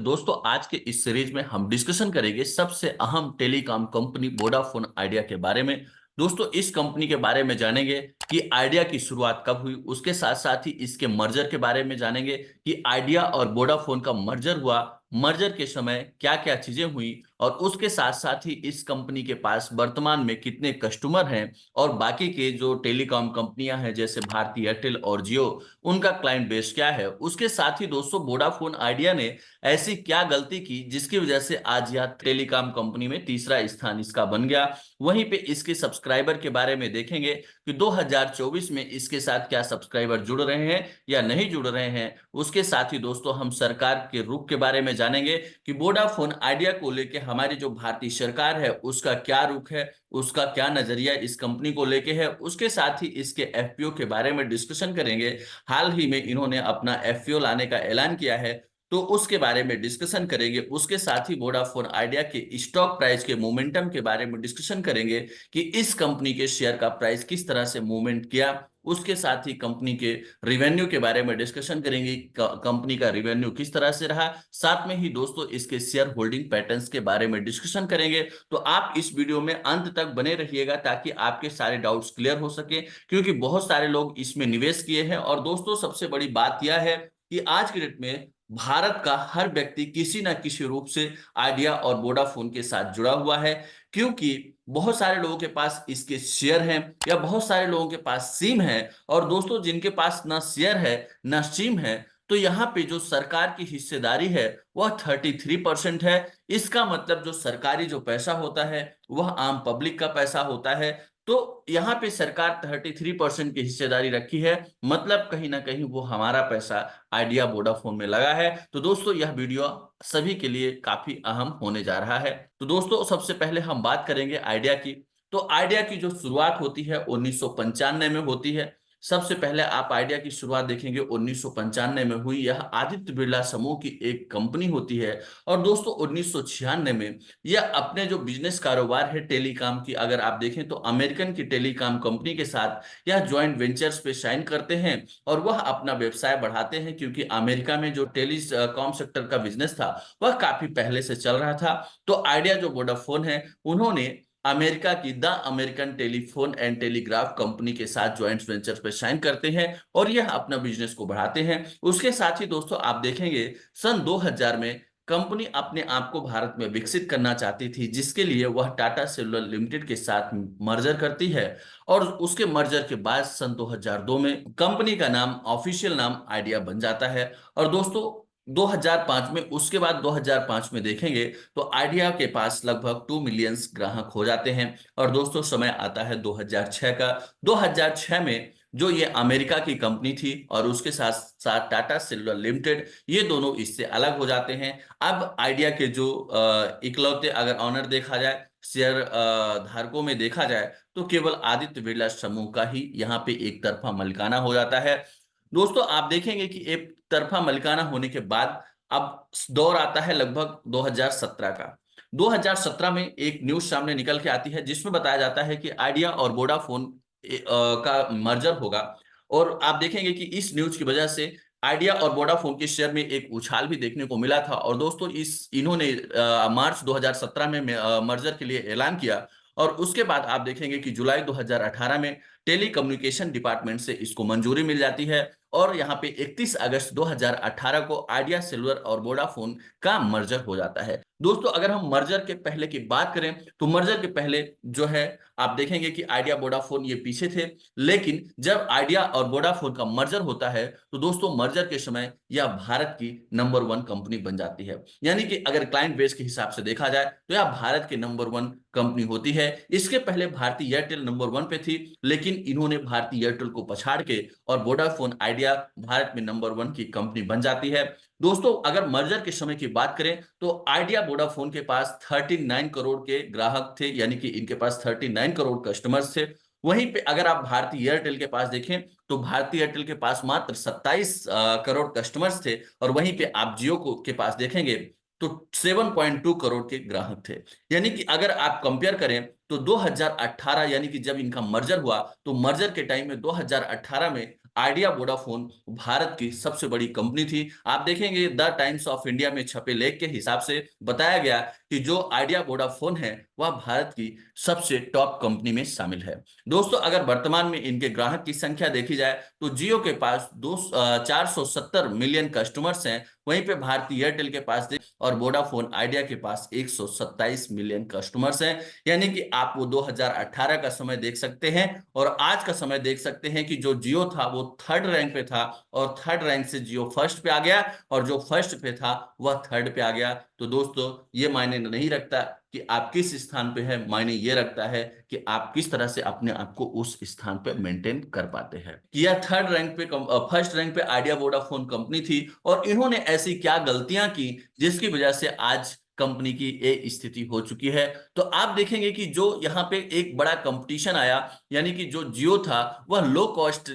दोस्तों आज के इस सीरीज में हम डिस्कशन करेंगे सबसे अहम टेलीकॉम कंपनी वोडाफोन आइडिया के बारे में। दोस्तों इस कंपनी के बारे में जानेंगे कि आइडिया की शुरुआत कब हुई, उसके साथ साथ ही इसके मर्जर के बारे में जानेंगे कि आइडिया और वोडाफोन का मर्जर हुआ, मर्जर के समय क्या क्या चीजें हुई और उसके साथ साथ ही इस कंपनी के पास वर्तमान में कितने कस्टमर हैं और बाकी के जो टेलीकॉम कंपनियां हैं जैसे भारती एयरटेल और जियो, उनका क्लाइंट बेस क्या है। उसके साथ ही दोस्तों वोडाफोन आइडिया ने ऐसी क्या गलती की जिसकी वजह से आज यह टेलीकॉम कंपनी में तीसरा स्थान इसका बन गया। वहीं पे इसके सब्सक्राइबर के बारे में देखेंगे कि 2024 में इसके साथ क्या सब्सक्राइबर जुड़ रहे हैं या नहीं जुड़ रहे हैं। उसके साथ ही दोस्तों हम सरकार के रुख के बारे में जानेंगे कि वोडाफोन आइडिया को लेके हमारी जो भारतीय सरकार है उसका क्या रुख है, उसका क्या नजरिया इस कंपनी को लेके है। उसके साथ ही इसके एफपीओ के बारे में डिस्कशन करेंगे। हाल ही में इन्होंने अपना एफपीओ लाने का ऐलान किया है तो उसके बारे में डिस्कशन करेंगे। उसके साथ ही वोडाफोन आइडिया के स्टॉक प्राइस के मोमेंटम के बारे में डिस्कशन करेंगे कि इस कंपनी के शेयर का प्राइस किस तरह से मूवमेंट किया। उसके साथ ही कंपनी के रिवेन्यू के बारे में डिस्कशन करेंगे, कंपनी का रिवेन्यू किस तरह से रहा। साथ में ही दोस्तों इसके शेयर होल्डिंग पैटर्न्स के बारे में डिस्कशन करेंगे। तो आप इस वीडियो में अंत तक बने रहिएगा ताकि आपके सारे डाउट्स क्लियर हो सके, क्योंकि बहुत सारे लोग इसमें निवेश किए हैं। और दोस्तों सबसे बड़ी बात यह है कि आज के डेट में भारत का हर व्यक्ति किसी ना किसी रूप से आइडिया और वोडाफोन के साथ जुड़ा हुआ है, क्योंकि बहुत सारे लोगों के पास इसके शेयर हैं या बहुत सारे लोगों के पास सिम है। और दोस्तों जिनके पास ना शेयर है ना सिम है, तो यहाँ पे जो सरकार की हिस्सेदारी है वह 33% है। इसका मतलब जो सरकारी जो पैसा होता है वह आम पब्लिक का पैसा होता है। तो यहाँ पे सरकार 33% की हिस्सेदारी रखी है, मतलब कहीं ना कहीं वो हमारा पैसा आइडिया वोडाफोन में लगा है। तो दोस्तों यह वीडियो सभी के लिए काफी अहम होने जा रहा है। तो दोस्तों सबसे पहले हम बात करेंगे आइडिया की। तो आइडिया की जो शुरुआत होती है 1995 में होती है। सबसे पहले आप आइडिया की शुरुआत देखेंगे 1995 में हुई। यह आदित्य बिरला समूह की एक कंपनी होती है। और दोस्तों 1996 में यह अपने जो बिजनेस कारोबार है टेलीकॉम की, अगर आप देखें तो अमेरिकन की टेलीकॉम कंपनी के साथ यह ज्वाइंट वेंचर्स पे साइन करते हैं और वह अपना व्यवसाय बढ़ाते हैं, क्योंकि अमेरिका में जो टेलीकॉम सेक्टर का बिजनेस था वह काफी पहले से चल रहा था। तो आइडिया जो वोडाफोन है उन्होंने अमेरिका की the American telephone and telegraph company के साथ ज्वाइंट वेंचर पे साइन करते हैं और यह अपना बिजनेस को बढ़ाते हैं। उसके साथ ही दोस्तों आप देखेंगे सन 2000 में कंपनी अपने आप को भारत में विकसित करना चाहती थी, जिसके लिए वह टाटा सेलुलर लिमिटेड के साथ मर्जर करती है। और उसके मर्जर के बाद सन 2002 में कंपनी का नाम, ऑफिशियल नाम आइडिया बन जाता है। और दोस्तों 2005 में, उसके बाद 2005 में देखेंगे तो आइडिया के पास लगभग 2 मिलियन ग्राहक हो जाते हैं। और दोस्तों समय आता है 2006 का। 2006 में जो ये अमेरिका की कंपनी थी और उसके साथ साथ टाटा सेलुलर लिमिटेड, ये दोनों इससे अलग हो जाते हैं। अब आइडिया के जो इकलौते अगर ऑनर देखा जाए, शेयर धारकों में देखा जाए, तो केवल आदित्य बिरला समूह का ही यहाँ पे एक तरफा मालिकाना हो जाता है। दोस्तों आप देखेंगे कि एक तरफा मालिकाना होने के बाद अब दौर आता है लगभग 2017 का। 2017 में एक न्यूज सामने निकल के आती है जिसमें बताया जाता है कि आइडिया और वोडाफोन का मर्जर होगा। और आप देखेंगे कि इस न्यूज की वजह से आइडिया और वोडाफोन के शेयर में एक उछाल भी देखने को मिला था। और दोस्तों इन्होंने मार्च 2017 में मर्जर के लिए ऐलान किया। और उसके बाद आप देखेंगे कि जुलाई 2018 में टेली कम्युनिकेशन डिपार्टमेंट से इसको मंजूरी मिल जाती है। और यहाँ पे 31 अगस्त 2018 को आइडिया सिल्वर और वोडाफोन का मर्जर हो जाता है। दोस्तों अगर हम मर्जर के पहले की बात करें तो मर्जर के पहले जो है आप देखेंगे कि आइडिया वोडाफोन ये पीछे थे, लेकिन जब आइडिया और वोडाफोन का मर्जर होता है तो दोस्तों मर्जर के समय यह भारत की नंबर 1 कंपनी बन जाती है। यानी कि अगर क्लाइंट बेस के हिसाब से देखा जाए तो यह भारत के नंबर 1 कंपनी होती है। इसके पहले भारती एयरटेल नंबर 1 पे थी, लेकिन इन्होंने भारती एयरटेल को पछाड़ के और वोडाफोन आइडिया भारत में नंबर 1 की कंपनी बन जाती है। दोस्तों अगर मर्जर के समय की बात करें तो आइडिया वोडाफोन के पास 39 करोड़ के ग्राहक थे, यानी कि इनके पास 39 करोड़ कस्टमर्स थे। वहीं पे अगर आप भारती एयरटेल के पास देखें तो भारती एयरटेल के पास मात्र 27 करोड़ कस्टमर्स थे। और वहीं पे आप जियो को के पास देखेंगे तो 7.2 करोड़ के ग्राहक थे। यानी कि अगर आप कंपेयर करें तो 2018 यानी कि जब इनका मर्जर हुआ तो मर्जर के टाइम में 2018 में आइडिया वोडाफोन भारत की सबसे बड़ी कंपनी थी। आप देखेंगे द टाइम्स ऑफ इंडिया में छपे लेख के हिसाब से बताया गया कि जो आइडिया वोडाफोन है वह भारत की सबसे टॉप कंपनी में शामिल है। दोस्तों अगर वर्तमान में इनके ग्राहक की संख्या देखी जाए तो जियो के पास 470 मिलियन कस्टमर्स हैं, वहीं पे भारती एयरटेल के पास और वोडाफोन आइडिया के पास 127 मिलियन कस्टमर्स हैं। यानी कि आप वो 2018 का समय देख सकते हैं और आज का समय देख सकते हैं कि जो जियो था वो थर्ड रैंक पे था और थर्ड रैंक से जियो फर्स्ट पे आ गया और जो फर्स्ट पे था वह थर्ड पे आ गया। तो दोस्तों ये मायने नहीं रखता कि आप किस स्थान पे है, मायने ये रखता है कि आप किस तरह से अपने आप को उस स्थान पे मेंटेन कर पाते हैं। यह थर्ड रैंक पे फर्स्ट रैंक पे आइडिया वोडाफोन कंपनी थी और इन्होंने ऐसी क्या गलतियां की जिसकी वजह से आज कंपनी की ये स्थिति हो चुकी है। तो आप देखेंगे कि जो यहाँ पे एक बड़ा कंपटीशन आया, यानी कि जो जियो था वह लो कॉस्ट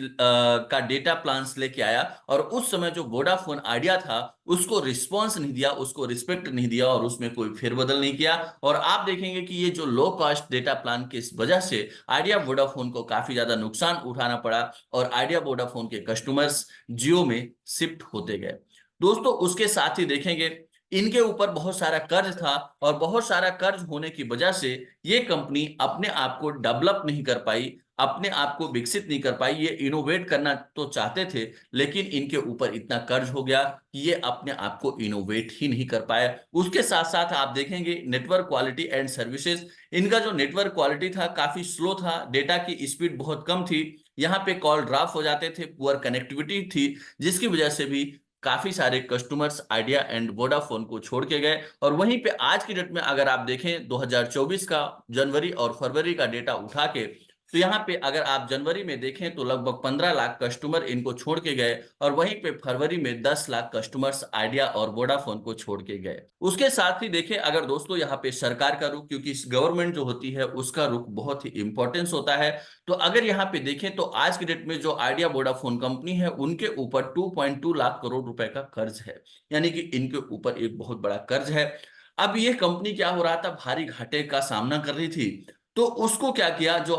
का डेटा प्लान्स लेके आया और उस समय जो वोडाफोन आइडिया था उसको रिस्पॉन्स नहीं दिया, उसको रिस्पेक्ट नहीं दिया और उसमें कोई फेरबदल नहीं किया। और आप देखेंगे कि ये जो लो कॉस्ट डेटा प्लान की इस वजह से आइडिया वोडाफोन को काफी ज्यादा नुकसान उठाना पड़ा और आइडिया वोडाफोन के कस्टमर्स जियो में शिफ्ट होते गए। दोस्तों उसके साथ ही देखेंगे इनके ऊपर बहुत सारा कर्ज था और बहुत सारा कर्ज होने की वजह से ये कंपनी अपने आप को डेवलप नहीं कर पाई, अपने आप को विकसित नहीं कर पाई। ये इनोवेट करना तो चाहते थे लेकिन इनके ऊपर इतना कर्ज हो गया कि ये अपने आप को इनोवेट ही नहीं कर पाए। उसके साथ साथ आप देखेंगे नेटवर्क क्वालिटी एंड सर्विसेज, इनका जो नेटवर्क क्वालिटी था काफी स्लो था, डेटा की स्पीड बहुत कम थी, यहाँ पे कॉल ड्रॉप हो जाते थे, पुअर कनेक्टिविटी थी, जिसकी वजह से भी काफी सारे कस्टमर्स आइडिया एंड वोडाफोन को छोड़ के गए। और वहीं पे आज की डेट में अगर आप देखें 2024 का जनवरी और फरवरी का डेटा उठा के, तो यहाँ पे अगर आप जनवरी में देखें तो लगभग 15 लाख कस्टमर इनको छोड़ के गए और वहीं पे फरवरी में 10 लाख कस्टमर्स आइडिया और वोडाफोन को छोड़ के गए। उसके साथ ही देखें अगर दोस्तों यहाँ पे सरकार का रुख, क्योंकि गवर्नमेंट जो होती है उसका रुख बहुत ही इंपॉर्टेंस होता है, तो अगर यहाँ पे देखें तो आज की डेट में जो आइडिया वोडाफोन कंपनी है उनके ऊपर 2.2 लाख करोड़ रुपए का कर्ज है, यानी कि इनके ऊपर एक बहुत बड़ा कर्ज है। अब ये कंपनी क्या हो रहा था, भारी घाटे का सामना कर रही थी, तो उसको क्या किया जो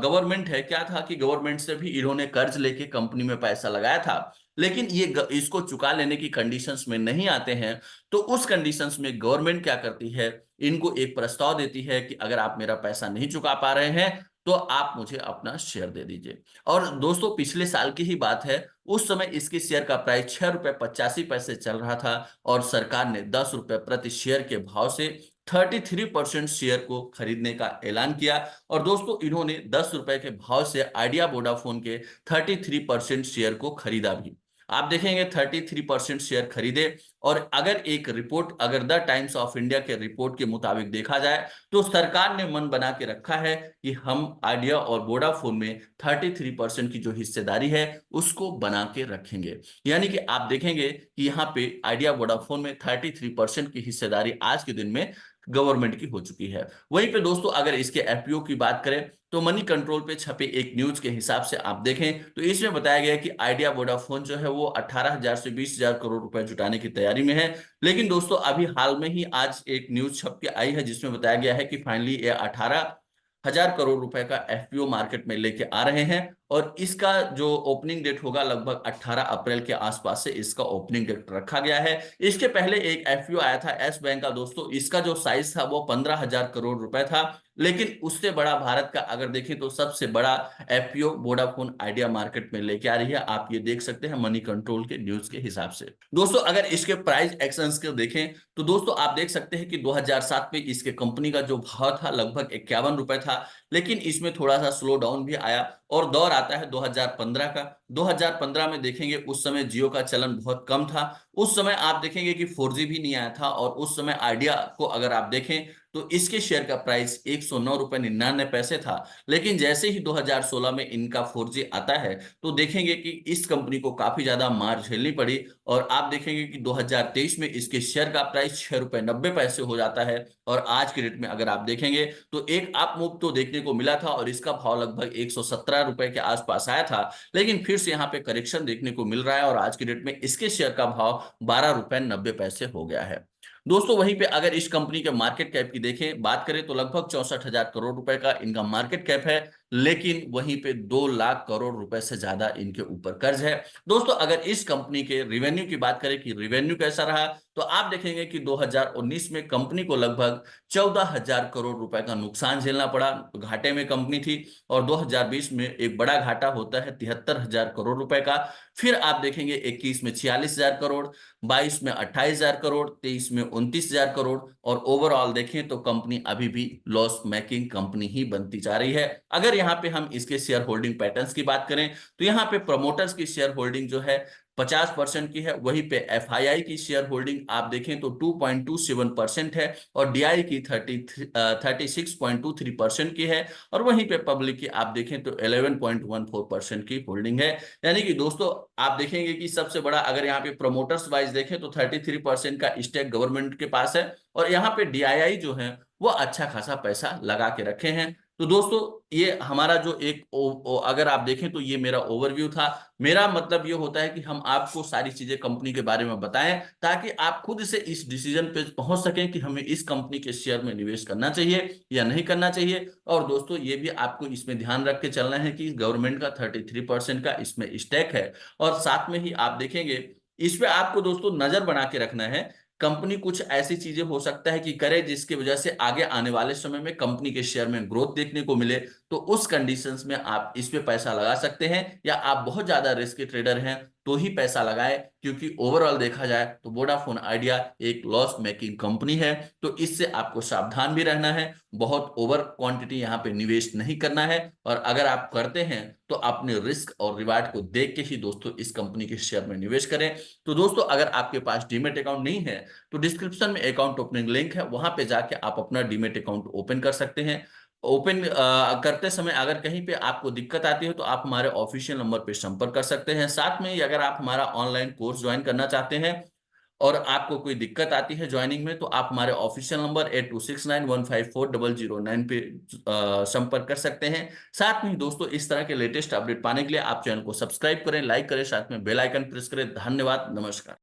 गवर्नमेंट है, क्या था कि गवर्नमेंट से भी इन्होंने कर्ज लेके कंपनी में पैसा लगाया था, लेकिन ये इसको चुका लेने की कंडीशंस में नहीं आते हैं। तो उस कंडीशंस में गवर्नमेंट क्या करती है, इनको एक प्रस्ताव देती है कि अगर आप मेरा पैसा नहीं चुका पा रहे हैं तो आप मुझे अपना शेयर दे दीजिए। और दोस्तों पिछले साल की ही बात है, उस समय इसके शेयर का प्राइस 6 रुपए 85 पैसे चल रहा था और सरकार ने 10 रुपए प्रति शेयर के भाव से 33% शेयर को खरीदने का ऐलान किया। और दोस्तों इन्होंने 10 रुपए के भाव से आइडिया वोडाफोन के 33% शेयर को खरीदा भी। आप देखेंगे 33% शेयर खरीदे और अगर एक रिपोर्ट, अगर द टाइम्स ऑफ इंडिया के रिपोर्ट के मुताबिक देखा जाए तो सरकार ने मन बना के रखा है कि हम आइडिया और वोडाफोन में 33% की जो हिस्सेदारी है उसको बना के रखेंगे। यानी कि आप देखेंगे कि यहाँ पे आइडिया वोडाफोन में 33% की हिस्सेदारी आज के दिन में गवर्नमेंट की हो चुकी है। वहीं पे दोस्तों अगर इसके एफपीओ की बात करें तो मनी कंट्रोल पे छपे एक न्यूज के हिसाब से आप देखें तो इसमें बताया गया है कि आइडिया वोडाफोन जो है वो 18,000 से 20,000 करोड़ रुपए जुटाने की तैयारी में है। लेकिन दोस्तों अभी हाल में ही आज एक न्यूज छप के आई है जिसमें बताया गया है कि फाइनली ये 18,000 करोड़ रुपए का एफपीओ मार्केट में लेके आ रहे हैं और इसका जो ओपनिंग डेट होगा लगभग 18 अप्रैल के आसपास से इसका ओपनिंग डेट रखा गया है। इसके पहले एक एफपीओ आया था एस बैंक का, दोस्तों इसका जो साइज था वो 15,000 करोड़ रुपए था, लेकिन उससे बड़ा भारत का अगर देखें तो सबसे बड़ा एफपीओ वोडाफोन आइडिया मार्केट में लेके आ रही है। आप ये देख सकते हैं मनी कंट्रोल के न्यूज के हिसाब से। दोस्तों अगर इसके प्राइस एक्शंस को देखें तो दोस्तों आप देख सकते हैं कि 2007 में इसके कंपनी का जो भाव था लगभग 51 रुपए था, लेकिन इसमें थोड़ा सा स्लो डाउन भी आया और दौर आता है 2015 का। 2015 में देखेंगे उस समय जियो का चलन बहुत कम था, उस समय आप देखेंगे कि 4G भी नहीं आया था और उस समय आइडिया को अगर आप देखें तो इसके शेयर का प्राइस 109 रुपए 99 पैसे था। लेकिन जैसे ही 2016 में इनका 4G आता है तो देखेंगे कि इस कंपनी को काफी ज्यादा मार झेलनी पड़ी और आप देखेंगे कि 2023 में इसके शेयर का प्राइस 6 रुपए 90 पैसे हो जाता है और आज के रेट में अगर आप देखेंगे तो एक अप मूव तो देखने को मिला था और इसका भाव लगभग 117 रुपए के आसपास आया था, लेकिन फिर से यहाँ पे करेक्शन देखने को मिल रहा है और आज की डेट में इसके शेयर का भाव 12 रुपए 90 पैसे हो गया है। दोस्तों वहीं पे अगर इस कंपनी के मार्केट कैप की देखें बात करें तो लगभग 64,000 करोड़ रुपए का इनका मार्केट कैप है, लेकिन वहीं पे 2 लाख करोड़ रुपए से ज्यादा इनके ऊपर कर्ज है। दोस्तों अगर इस कंपनी के रिवेन्यू की बात करें कि रिवेन्यू कैसा रहा, तो आप देखेंगे कि 2019 में कंपनी को लगभग 14,000 करोड़ रुपए का नुकसान झेलना पड़ा, तो घाटे में कंपनी थी। और 2020 में एक बड़ा घाटा होता है 73,000 करोड़ रुपए का। फिर आप देखेंगे 21 में 46,000 करोड़, 22 में 28,000 करोड़, 23 में 29,000 करोड़, और ओवरऑल देखें तो कंपनी अभी भी लॉस मेकिंग कंपनी ही बनती जा रही है। अगर यहाँ पे हम इसके शेयर होल्डिंग पैटर्न्स की बात करें, तो यहाँ पे प्रमोटर्स की शेयर होल्डिंग जो है 50% की है, वहीं पे एफआईआई की शेयर होल्डिंग आप देखें तो 2.27% है, और डीआई की 36.23% की है, और वहीं पे पब्लिक की आप देखें तो 11.14% की होल्डिंग है। यानी कि दोस्तों आप देखेंगे कि सबसे बड़ा, अगर यहाँ पे प्रमोटर्स वाइज देखें तो 33% का स्टेक गवर्नमेंट के पास है, और यहाँ पे डीआईआई जो है वो अच्छा खासा पैसा लगा के रखे हैं। तो दोस्तों ये हमारा जो एक अगर आप देखें तो ये मेरा ओवरव्यू था। मेरा मतलब ये होता है कि हम आपको सारी चीजें कंपनी के बारे में बताएं, ताकि आप खुद से इस डिसीजन पे पहुंच सकें कि हमें इस कंपनी के शेयर में निवेश करना चाहिए या नहीं करना चाहिए। और दोस्तों ये भी आपको इसमें ध्यान रख के चलना है कि गवर्नमेंट का 33% का इसमें स्टेक है, और साथ में ही आप देखेंगे इस पे आपको दोस्तों नजर बना के रखना है। कंपनी कुछ ऐसी चीजें हो सकता है कि करे जिसकी वजह से आगे आने वाले समय में कंपनी के शेयर में ग्रोथ देखने को मिले, तो उस कंडीशंस में आप इस पे पैसा लगा सकते हैं, या आप बहुत ज्यादा रिस्की ट्रेडर हैं तो ही पैसा लगाएं, क्योंकि ओवरऑल देखा जाए तो वोडाफोन आइडिया एक लॉस मेकिंग कंपनी है। तो इससे आपको सावधान भी रहना है, बहुत ओवर क्वांटिटी यहाँ पे निवेश नहीं करना है, और अगर आप करते हैं तो अपने रिस्क और रिवार्ड को देख के ही दोस्तों इस कंपनी के शेयर में निवेश करें। तो दोस्तों अगर आपके पास डीमेट अकाउंट नहीं है, तो डिस्क्रिप्शन में अकाउंट ओपनिंग लिंक है, वहां पे जाके आप अपना डीमेट अकाउंट ओपन कर सकते हैं। ओपन करते समय अगर कहीं पे आपको दिक्कत आती है तो आप हमारे ऑफिशियल नंबर पे संपर्क कर सकते हैं। साथ में ही अगर आप हमारा ऑनलाइन कोर्स ज्वाइन करना चाहते हैं और आपको कोई दिक्कत आती है ज्वाइनिंग में, तो आप हमारे ऑफिशियल नंबर 8269154009 पे संपर्क कर सकते हैं। साथ में ही दोस्तों इस तरह के लेटेस्ट अपडेट पाने के लिए आप चैनल को सब्सक्राइब करें, लाइक करें, साथ में बेल आइकन प्रेस करें। धन्यवाद, नमस्कार।